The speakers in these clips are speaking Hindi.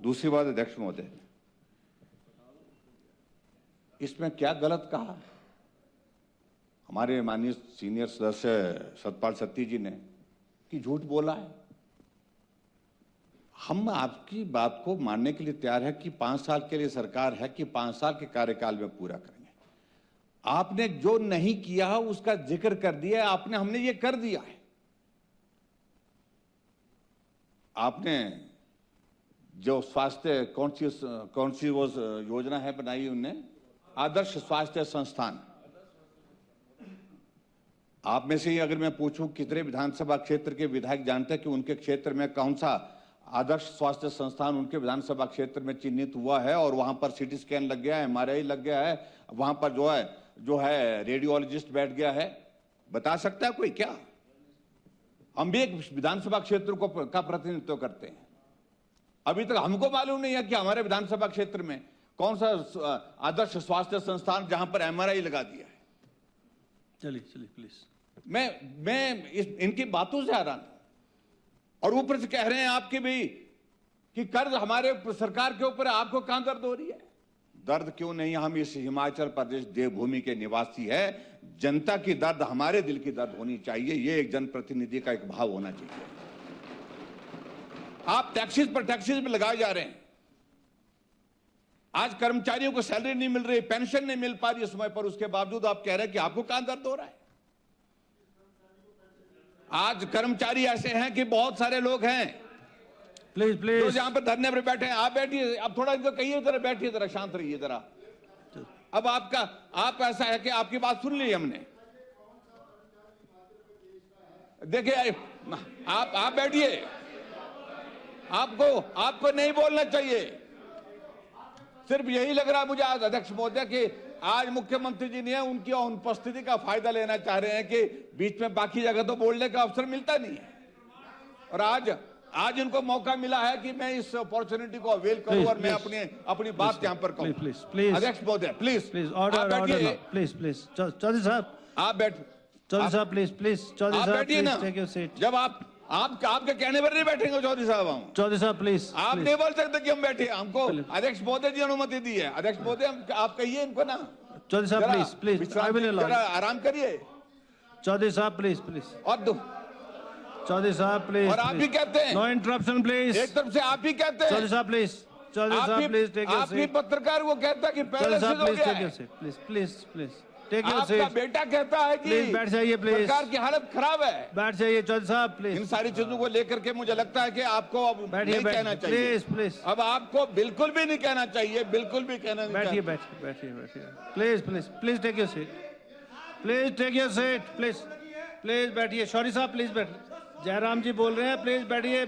दूसरी बात अध्यक्ष महोदय, इसमें क्या गलत कहा हमारे माननीय सीनियर सदस्य सतपाल सत्ती जी ने कि झूठ बोला है? हम आपकी बात को मानने के लिए तैयार है कि 5 साल के लिए सरकार है कि 5 साल के कार्यकाल में पूरा करेंगे। आपने जो नहीं किया है उसका जिक्र कर दिया है, हमने ये कर दिया है। आपने जो स्वास्थ्य कौन सी वो योजना है बनाई उनने, आदर्श स्वास्थ्य संस्थान। आप में से ही अगर मैं पूछूं कितने विधानसभा क्षेत्र के विधायक जानते हैं कि उनके क्षेत्र में कौन सा आदर्श स्वास्थ्य संस्थान उनके विधानसभा क्षेत्र में चिन्हित हुआ है और वहां पर सीटी स्कैन लग गया है, एमआरआई लग गया है, वहां पर जो है रेडियोलॉजिस्ट बैठ गया है? बता सकता है कोई क्या? हम भी एक विधानसभा क्षेत्र का प्रतिनिधित्व करते हैं। अभी तक हमको मालूम नहीं है कि हमारे विधानसभा क्षेत्र में कौन सा आदर्श स्वास्थ्य संस्थान जहां पर एमआरआई लगा दिया है। चलिए प्लीज। मैं इनकी बातों से हैरान, और ऊपर से कह रहे हैं आपके भी कि कर्ज हमारे सरकार के ऊपर, आपको कहां दर्द हो रही है? दर्द क्यों नहीं? हम इस हिमाचल प्रदेश देवभूमि के निवासी है। जनता की दर्द हमारे दिल की दर्द होनी चाहिए, ये एक जनप्रतिनिधि का एक भाव होना चाहिए। आप टैक्सेस पर लगाए जा रहे हैं। आज कर्मचारियों को सैलरी नहीं मिल रही, पेंशन नहीं मिल पा रही समय पर, उसके बावजूद आप कह रहे हैं कि आपको कहां दर्द हो रहा है? आज कर्मचारी ऐसे हैं कि बहुत सारे लोग हैं प्लीज तो जहां पर धरने पर बैठे हैं। आप बैठिए, अब थोड़ा इधर कहिए, जरा बैठिए, जरा शांत रहिए जरा। अब आप ऐसा है कि आपकी बात सुन ली हमने। देखिए आप बैठिए, आपको नहीं बोलना चाहिए। सिर्फ यही लग रहा है मुझे आज अध्यक्ष महोदय कि आज मुख्यमंत्री जी ने उनकी अनुपस्थिति का फायदा लेना चाह रहे हैं कि बीच में बाकी जगह तो बोलने का अवसर मिलता नहीं है, और आज इनको मौका मिला है कि मैं इस अपॉर्चुनिटी को अवेल करूं और मैं अपनी बात यहां पर कहूं। प्लीज अध्यक्ष महोदय प्लीज ऑर्डर प्लीज चौधरी साहब आप बैठ, चौधरी साहब प्लीज चौधरी साहब बैठिए ना। Take your seat. जब आपके कहने पर नहीं बैठेंगे चौधरी साहब, हम चौधरी साहब प्लीज। आप नहीं बोल सकते कि हम बैठे, हमको अध्यक्ष महोदय जी अनुमति दी है। अध्यक्ष महोदय आप कहिए इनको ना। चौधरी साहब प्लीज आई विल अलाउ। आराम करिए चौधरी साहब प्लीज और चौधरी साहब प्लीज। और आप भी कहते हैं नो इंटरप्शन प्लीज। एक तरफ से आप ही कहते हैं चौधरी साहब प्लीज टेक योर आप भी सीट। पत्रकार वो कहता है कि पहले से हो गया है। प्लीज टेक योर आपका सीट। बेटा कहता है कि प्लीज बैठ जाइए प्लीज। सरकार की हालत खराब है। बैठ जाइए चौधरी साहब प्लीज। इन सारी चीजों को लेकर के मुझे लगता है कि आपको अब नहीं कहना चाहिए। प्लीज अब आपको बिल्कुल भी नहीं कहना चाहिए, बिल्कुल भी कहना नहीं चाहिए। बैठिए please take your seat. Please बैठिए। शौरी साहब प्लीज बैठिए। जयराम जी बोल रहे हैं, प्लीज बैठिए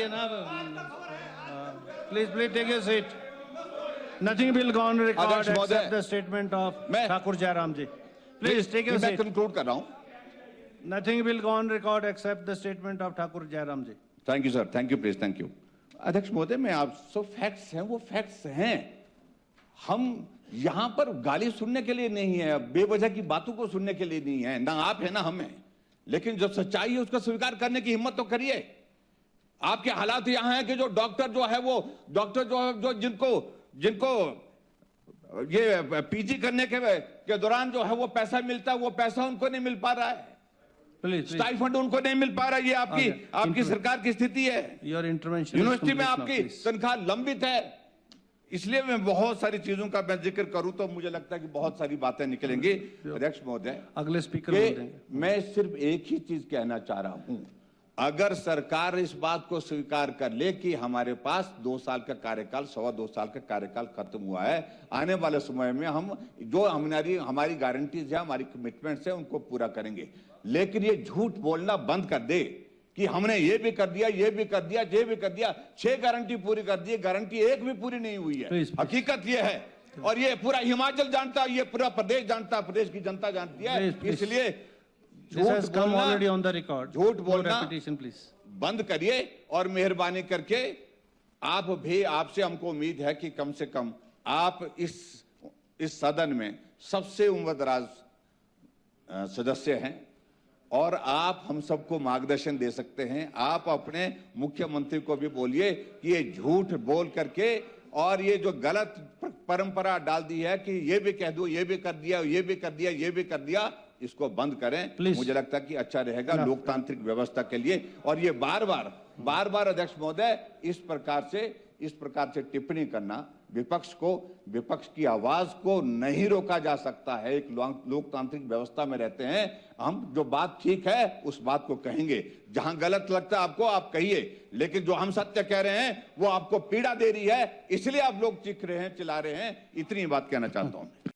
ना। Please take your seat. Nothing will go on record except the statement of Thakur Jairam ji. Please take your seat. मैं conclude कर रहा हूं। Nothing will go on record except the statement of Thakur Jairam ji. Thank you sir, thank you please, thank you. अध्यक्ष महोदय, मैं आप सब फैक्ट्स हैं, वो फैक्ट्स हैं। हम यहां पर गाली सुनने के लिए नहीं है, बेवजह की बातों को सुनने के लिए नहीं है, ना आप है ना हम है। लेकिन जब सच्चाई है उसको स्वीकार करने की हिम्मत तो करिए। आपके हालात यहां है कि जो डॉक्टर जो है वो डॉक्टर जो जिनको ये पीजी करने के दौरान जो है वो पैसा मिलता है, वो पैसा उनको नहीं मिल पा रहा है। स्टाइफंड उनको नहीं मिल पा रहा है। ये आपकी सरकार की स्थिति है। यूनिवर्सिटी में आपकी तनख्वाह लंबित है। इसलिए मैं बहुत सारी चीजों का मैं जिक्र करूं तो मुझे लगता है कि बहुत सारी बातें निकलेंगी। अध्यक्ष महोदय, अगले स्पीकर मैं सिर्फ एक ही चीज कहना चाह रहा हूं, अगर सरकार इस बात को स्वीकार कर ले कि हमारे पास 2 साल का कार्यकाल, 2.25 साल का कार्यकाल खत्म हुआ है, आने वाले समय में हम जो हमारी गारंटीज है, हमारी कमिटमेंट्स है, उनको पूरा करेंगे। लेकिन ये झूठ बोलना बंद कर दे कि हमने ये भी कर दिया, ये भी कर दिया, ये भी कर दिया। 6 गारंटी पूरी कर दी, गारंटी एक भी पूरी नहीं हुई है। हकीकत ये है, और ये पूरा हिमाचल जानता है, ये पूरा प्रदेश जानता है, प्रदेश की जनता जानती है। इसलिए झूठ बोलना बंद करिए, और मेहरबानी करके आपसे हमको उम्मीद है कि कम से कम आप इस सदन में सबसे उम्रदराज सदस्य हैं। और आप हम सबको मार्गदर्शन दे सकते हैं। आप अपने मुख्यमंत्री को भी बोलिए कि ये झूठ बोल करके और ये जो गलत परंपरा डाल दी है कि ये भी कह दो, ये भी कर दिया, ये भी कर दिया, ये भी कर दिया, इसको बंद करें। मुझे लगता है कि अच्छा रहेगा लोकतांत्रिक व्यवस्था के लिए। और ये बार बार अध्यक्ष महोदय इस प्रकार से टिप्पणी करना विपक्ष की आवाज को नहीं रोका जा सकता है। एक लोकतांत्रिक व्यवस्था में रहते हैं हम, जो बात ठीक है उस बात को कहेंगे, जहां गलत लगता है आपको आप कहिए, लेकिन जो हम सत्य कह रहे हैं वो आपको पीड़ा दे रही है, इसलिए आप लोग चीख रहे हैं, चिल्ला रहे हैं। इतनी बात कहना चाहता हूं।